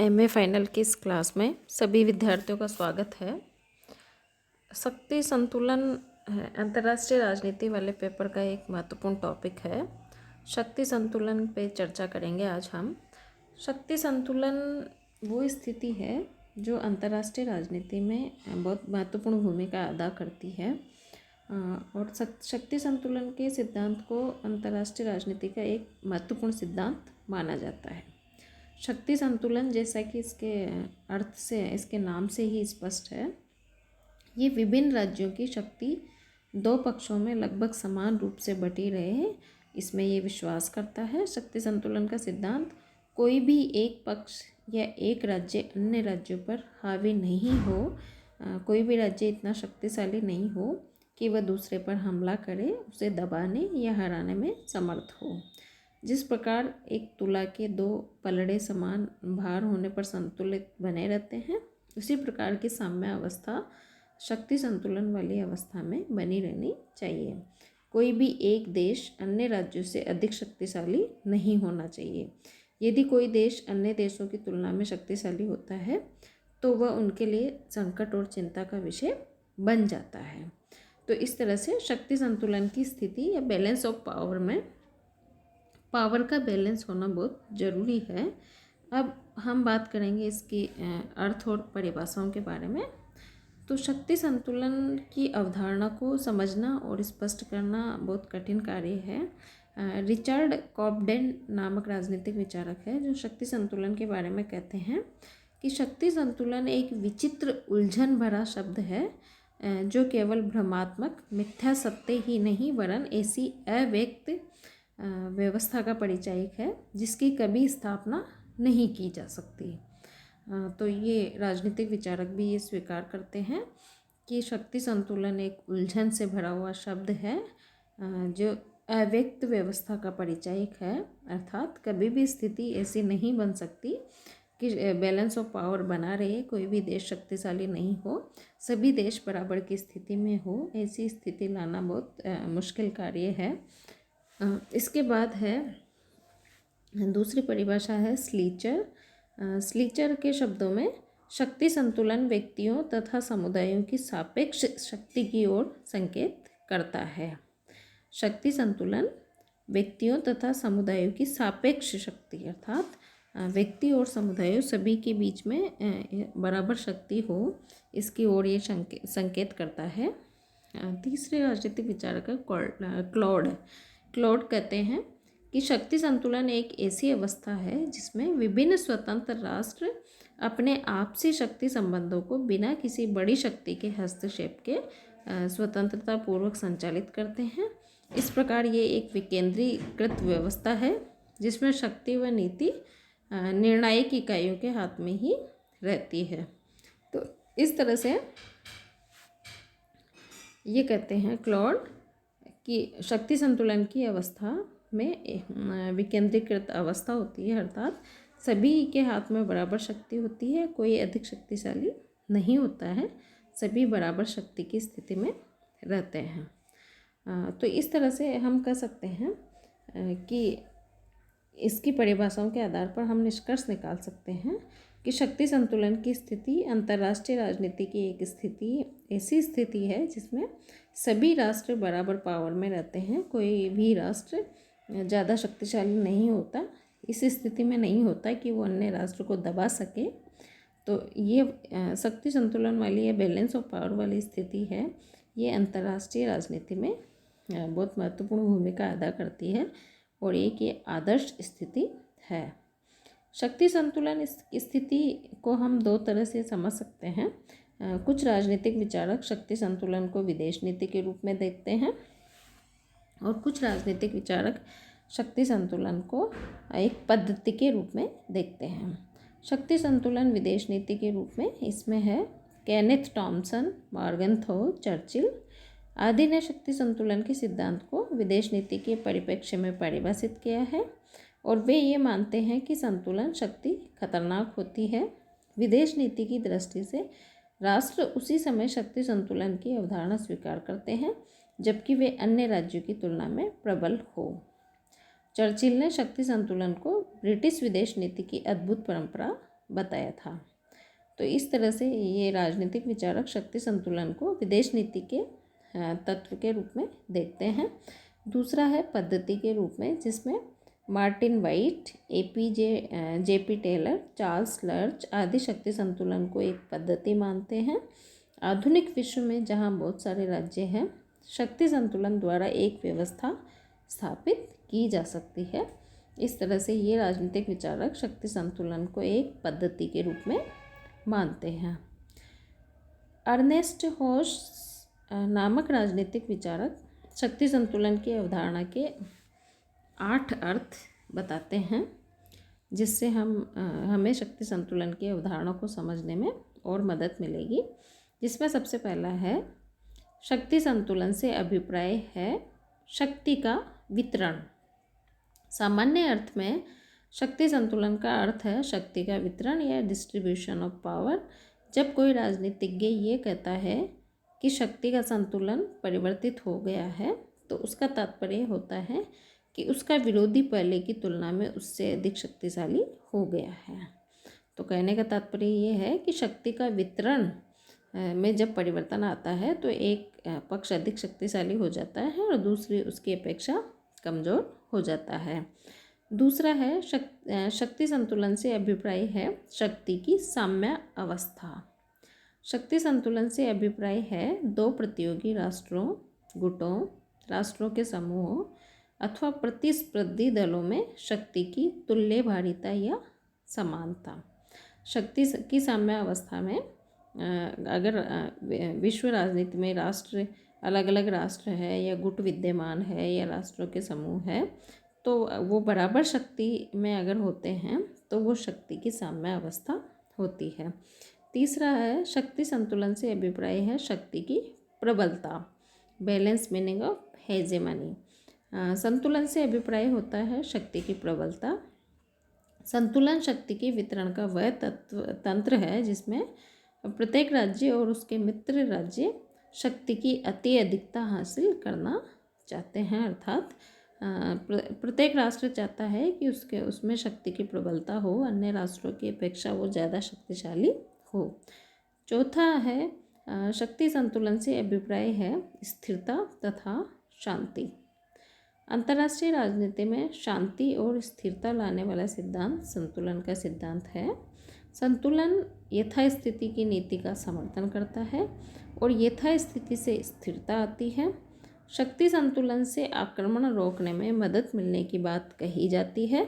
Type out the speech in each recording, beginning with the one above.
MA final की इस class में सभी विद्यार्थियों का स्वागत है। शक्ति संतुलन अंतर्राष्ट्रीय राजनीति वाले पेपर का एक महत्वपूर्ण टॉपिक है। शक्ति संतुलन पे चर्चा करेंगे आज हम। शक्ति संतुलन वो स्थिति है जो अंतर्राष्ट्रीय राजनीति में बहुत महत्वपूर्ण भूमिका अदा करती है और शक्ति संतुलन के सिद्धांत को अंतर्राष्ट्रीय राजनीति का एक महत्वपूर्ण सिद्धांत माना जाता है। शक्ति संतुलन, जैसा कि इसके अर्थ से, इसके नाम से ही स्पष्ट है, ये विभिन्न राज्यों की शक्ति दो पक्षों में लगभग समान रूप से बटी रहे, इसमें ये विश्वास करता है। शक्ति संतुलन का सिद्धांत कोई भी एक पक्ष या एक राज्य अन्य राज्यों पर हावी नहीं हो, कोई भी राज्य इतना शक्तिशाली नहीं हो कि वह दूसरे पर हमला करे, उसे दबाने या हराने में समर्थ हो। जिस प्रकार एक तुला के दो पलड़े समान भार होने पर संतुलित बने रहते हैं, उसी प्रकार की साम्य अवस्था शक्ति संतुलन वाली अवस्था में बनी रहनी चाहिए। कोई भी एक देश अन्य राज्यों से अधिक शक्तिशाली नहीं होना चाहिए। यदि कोई देश अन्य देशों की तुलना में शक्तिशाली होता है तो वह उनके लिए संकट और चिंता का विषय बन जाता है। तो इस तरह से शक्ति संतुलन की स्थिति या बैलेंस ऑफ पावर में पावर का बैलेंस होना बहुत ज़रूरी है। अब हम बात करेंगे इसकी अर्थ और परिभाषाओं के बारे में। तो शक्ति संतुलन की अवधारणा को समझना और स्पष्ट करना बहुत कठिन कार्य है। रिचर्ड कॉब्डेन नामक राजनीतिक विचारक है जो शक्ति संतुलन के बारे में कहते हैं कि शक्ति संतुलन एक विचित्र उलझन भरा शब्द है जो केवल भ्रमात्मक मिथ्या सत्य ही नहीं वरन ऐसी अव्यक्त व्यवस्था का परिचायक है जिसकी कभी स्थापना नहीं की जा सकती। तो ये राजनीतिक विचारक भी ये स्वीकार करते हैं कि शक्ति संतुलन एक उलझन से भरा हुआ शब्द है जो अव्यक्त व्यवस्था का परिचायक है, अर्थात कभी भी स्थिति ऐसी नहीं बन सकती कि बैलेंस ऑफ पावर बना रहे, कोई भी देश शक्तिशाली नहीं हो, सभी देश बराबर की स्थिति में हो। ऐसी स्थिति लाना बहुत मुश्किल कार्य है। इसके बाद है दूसरी परिभाषा है स्लीचर। स्लीचर के शब्दों में शक्ति संतुलन व्यक्तियों तथा समुदायों की सापेक्ष शक्ति की ओर संकेत करता है। शक्ति संतुलन व्यक्तियों तथा समुदायों की सापेक्ष शक्ति, अर्थात व्यक्ति और समुदायों सभी के बीच में बराबर शक्ति हो, इसकी ओर ये संकेत करता है। तीसरे राजनीतिक विचारक क्लॉड क्लॉड कहते हैं कि शक्ति संतुलन एक ऐसी अवस्था है जिसमें विभिन्न स्वतंत्र राष्ट्र अपने आपसी शक्ति संबंधों को बिना किसी बड़ी शक्ति के हस्तक्षेप के स्वतंत्रता पूर्वक संचालित करते हैं। इस प्रकार ये एक विकेंद्रीकृत व्यवस्था है जिसमें शक्ति व नीति निर्णायक इकाइयों के हाथ में ही रहती है। तो इस तरह से ये कहते हैं क्लॉड कि शक्ति संतुलन की अवस्था में विकेंद्रीकृत अवस्था होती है, अर्थात सभी के हाथ में बराबर शक्ति होती है, कोई अधिक शक्तिशाली नहीं होता है, सभी बराबर शक्ति की स्थिति में रहते हैं। तो इस तरह से हम कह सकते हैं कि इसकी परिभाषाओं के आधार पर हम निष्कर्ष निकाल सकते हैं कि शक्ति संतुलन की स्थिति अंतर्राष्ट्रीय राजनीति की एक स्थिति ऐसी स्थिति है जिसमें सभी राष्ट्र बराबर पावर में रहते हैं, कोई भी राष्ट्र ज़्यादा शक्तिशाली नहीं होता, इस स्थिति में नहीं होता कि वो अन्य राष्ट्र को दबा सके। तो ये शक्ति संतुलन वाली या बैलेंस ऑफ पावर वाली स्थिति है, ये अंतर्राष्ट्रीय राजनीति में बहुत महत्वपूर्ण भूमिका अदा करती है और एक ये आदर्श स्थिति है। शक्ति संतुलन इस स्थिति को हम दो तरह से समझ सकते हैं। कुछ राजनीतिक विचारक शक्ति संतुलन को विदेश नीति के रूप में देखते हैं और कुछ राजनीतिक विचारक शक्ति संतुलन को एक पद्धति के रूप में देखते हैं। शक्ति संतुलन विदेश नीति के रूप में इसमें है केनेथ टॉमसन, मॉर्गन थो, चर्चिल आदि ने शक्ति संतुलन के सिद्धांत को विदेश नीति के परिप्रेक्ष्य में परिभाषित किया है और वे ये मानते हैं कि संतुलन शक्ति खतरनाक होती है। विदेश नीति की दृष्टि से राष्ट्र उसी समय शक्ति संतुलन की अवधारणा स्वीकार करते हैं जबकि वे अन्य राज्यों की तुलना में प्रबल हो। चर्चिल ने शक्ति संतुलन को ब्रिटिश विदेश नीति की अद्भुत परंपरा बताया था। तो इस तरह से ये राजनीतिक विचारक शक्ति संतुलन को विदेश नीति के तत्व के रूप में देखते हैं। दूसरा है पद्धति के रूप में, जिसमें Martin Wight, JP Taylor, Charles Lerche आदि शक्ति संतुलन को एक पद्धति मानते हैं। आधुनिक विश्व में जहाँ बहुत सारे राज्य हैं, शक्ति संतुलन द्वारा एक व्यवस्था स्थापित की जा सकती है। इस तरह से ये राजनीतिक विचारक शक्ति संतुलन को एक पद्धति के रूप में मानते हैं। अर्नेस्ट हॉस नामक राजनीतिक विचारक शक्ति संतुलन की अवधारणा के 8 अर्थ बताते हैं, जिससे हमें शक्ति संतुलन की अवधारणा को समझने में और मदद मिलेगी। जिसमें सबसे पहला है, शक्ति संतुलन से अभिप्राय है शक्ति का वितरण। सामान्य अर्थ में शक्ति संतुलन का अर्थ है शक्ति का वितरण या डिस्ट्रीब्यूशन ऑफ पावर। जब कोई राजनीतिज्ञ ये कहता है कि शक्ति का संतुलन परिवर्तित हो गया है, तो उसका तात्पर्य होता है कि उसका विरोधी पहले की तुलना में उससे अधिक शक्तिशाली हो गया है। तो कहने का तात्पर्य ये है कि शक्ति का वितरण में जब परिवर्तन आता है तो एक पक्ष अधिक शक्तिशाली हो जाता है और दूसरी उसकी अपेक्षा कमज़ोर हो जाता है। दूसरा है शक्ति संतुलन से अभिप्राय है शक्ति की साम्य अवस्था। शक्ति संतुलन से अभिप्राय है दो प्रतियोगी राष्ट्रों, गुटों, राष्ट्रों के समूहों अथवा प्रतिस्पर्धी दलों में शक्ति की तुल्यभारिता या समानता। शक्ति की साम्य अवस्था में अगर विश्व राजनीति में राष्ट्र अलग अलग राष्ट्र है या गुट विद्यमान है या राष्ट्रों के समूह है, तो वो बराबर शक्ति में अगर होते हैं तो वो शक्ति की साम्य अवस्था होती है। तीसरा है शक्ति संतुलन से अभिप्राय है शक्ति की प्रबलता, बैलेंस मीनिंग ऑफ हेजेमनी। संतुलन से अभिप्राय होता है शक्ति की प्रबलता। संतुलन शक्ति के वितरण का वह तंत्र है जिसमें प्रत्येक राज्य और उसके मित्र राज्य शक्ति की अति अधिकता हासिल करना चाहते हैं, अर्थात प्रत्येक राष्ट्र चाहता है कि उसमें शक्ति की प्रबलता हो, अन्य राष्ट्रों की अपेक्षा वो ज़्यादा शक्तिशाली हो। चौथा है शक्ति संतुलन से अभिप्राय है स्थिरता तथा शांति। अंतर्राष्ट्रीय राजनीति में शांति और स्थिरता लाने वाला सिद्धांत संतुलन का सिद्धांत है। संतुलन यथास्थिति की नीति का समर्थन करता है और यथास्थिति से स्थिरता आती है। शक्ति संतुलन से आक्रमण रोकने में मदद मिलने की बात कही जाती है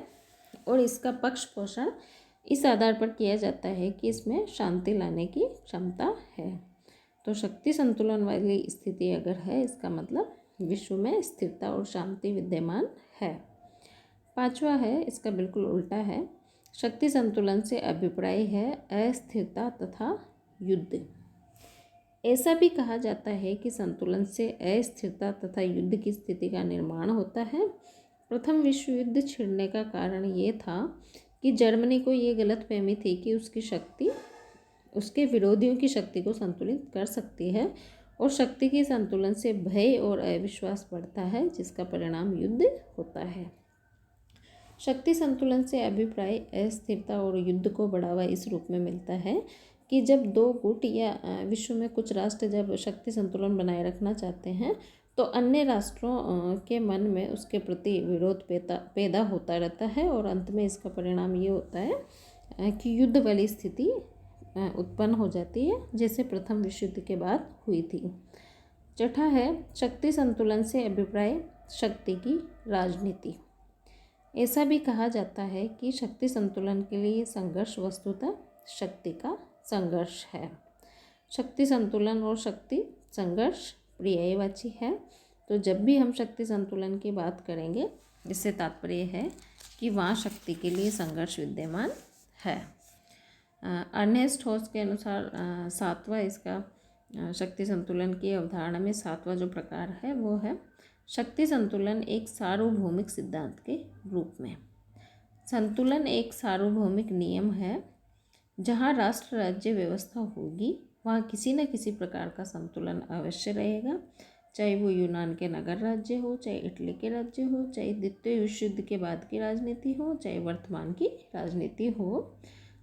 और इसका पक्ष पोषण इस आधार पर किया जाता है कि इसमें शांति लाने की क्षमता है। तो शक्ति संतुलन वाली स्थिति अगर है, इसका मतलब विश्व में स्थिरता और शांति विद्यमान है। पांचवा है, इसका बिल्कुल उल्टा है, शक्ति संतुलन से अभिप्राय है अस्थिरता तथा युद्ध। ऐसा भी कहा जाता है कि संतुलन से अस्थिरता तथा युद्ध की स्थिति का निर्माण होता है। प्रथम विश्व युद्ध छिड़ने का कारण ये था कि जर्मनी को ये गलतफहमी थी कि उसकी शक्ति उसके विरोधियों की शक्ति को संतुलित कर सकती है और शक्ति के संतुलन से भय और अविश्वास बढ़ता है, जिसका परिणाम युद्ध होता है। शक्ति संतुलन से अभिप्राय अस्थिरता और युद्ध को बढ़ावा इस रूप में मिलता है कि जब दो गुट या विश्व में कुछ राष्ट्र जब शक्ति संतुलन बनाए रखना चाहते हैं तो अन्य राष्ट्रों के मन में उसके प्रति विरोध पैदा होता रहता है और अंत में इसका परिणाम ये होता है कि युद्ध वाली स्थिति उत्पन्न हो जाती है, जैसे प्रथम विश्व युद्ध के बाद हुई थी। चौथा है शक्ति संतुलन से अभिप्राय शक्ति की राजनीति। ऐसा भी कहा जाता है कि शक्ति संतुलन के लिए संघर्ष वस्तुतः शक्ति का संघर्ष है। शक्ति संतुलन और शक्ति संघर्ष पर्यायवाची है। तो जब भी हम शक्ति संतुलन की बात करेंगे, इससे तात्पर्य है कि वहाँ शक्ति के लिए संघर्ष विद्यमान है। अर्नेस्ट हॉस के अनुसार सातवां इसका शक्ति संतुलन की अवधारणा में सातवां जो प्रकार है वो है शक्ति संतुलन एक सार्वभौमिक सिद्धांत के रूप में। संतुलन एक सार्वभौमिक नियम है। जहाँ राष्ट्र राज्य व्यवस्था होगी वहाँ किसी न किसी प्रकार का संतुलन अवश्य रहेगा, चाहे वो यूनान के नगर राज्य हो, चाहे इटली के राज्य हो, चाहे द्वितीय विश्व युद्ध के बाद की राजनीति हो, चाहे वर्तमान की राजनीति हो।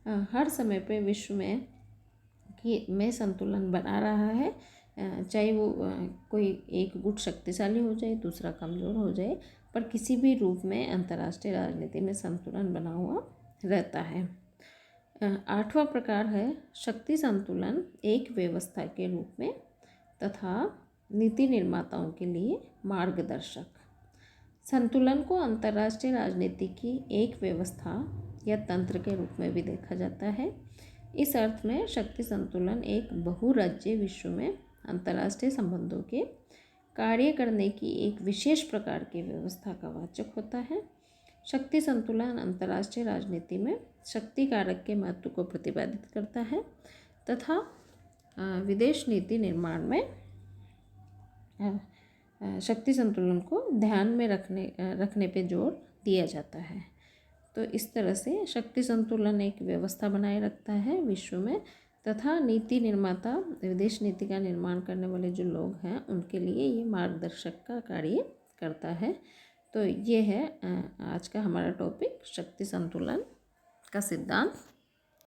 हर समय पे विश्व में संतुलन बना रहा है, चाहे वो कोई एक गुट शक्तिशाली हो जाए, दूसरा कमज़ोर हो जाए, पर किसी भी रूप में अंतर्राष्ट्रीय राजनीति में संतुलन बना हुआ रहता है। 8वां प्रकार है शक्ति संतुलन एक व्यवस्था के रूप में तथा नीति निर्माताओं के लिए मार्गदर्शक। संतुलन को अंतर्राष्ट्रीय राजनीति की एक व्यवस्था या तंत्र के रूप में भी देखा जाता है। इस अर्थ में शक्ति संतुलन एक बहुराज्यीय विश्व में अंतर्राष्ट्रीय संबंधों के कार्य करने की एक विशेष प्रकार की व्यवस्था का वाचक होता है। शक्ति संतुलन अंतर्राष्ट्रीय राजनीति में शक्ति कारक के महत्व को प्रतिपादित करता है तथा विदेश नीति निर्माण में शक्ति संतुलन को ध्यान में रखने पे जोर दिया जाता है। तो इस तरह से शक्ति संतुलन एक व्यवस्था बनाए रखता है विश्व में तथा नीति निर्माता, विदेश नीति का निर्माण करने वाले जो लोग हैं उनके लिए ये मार्गदर्शक का कार्य करता है। तो ये है आज का हमारा टॉपिक, शक्ति संतुलन का सिद्धांत।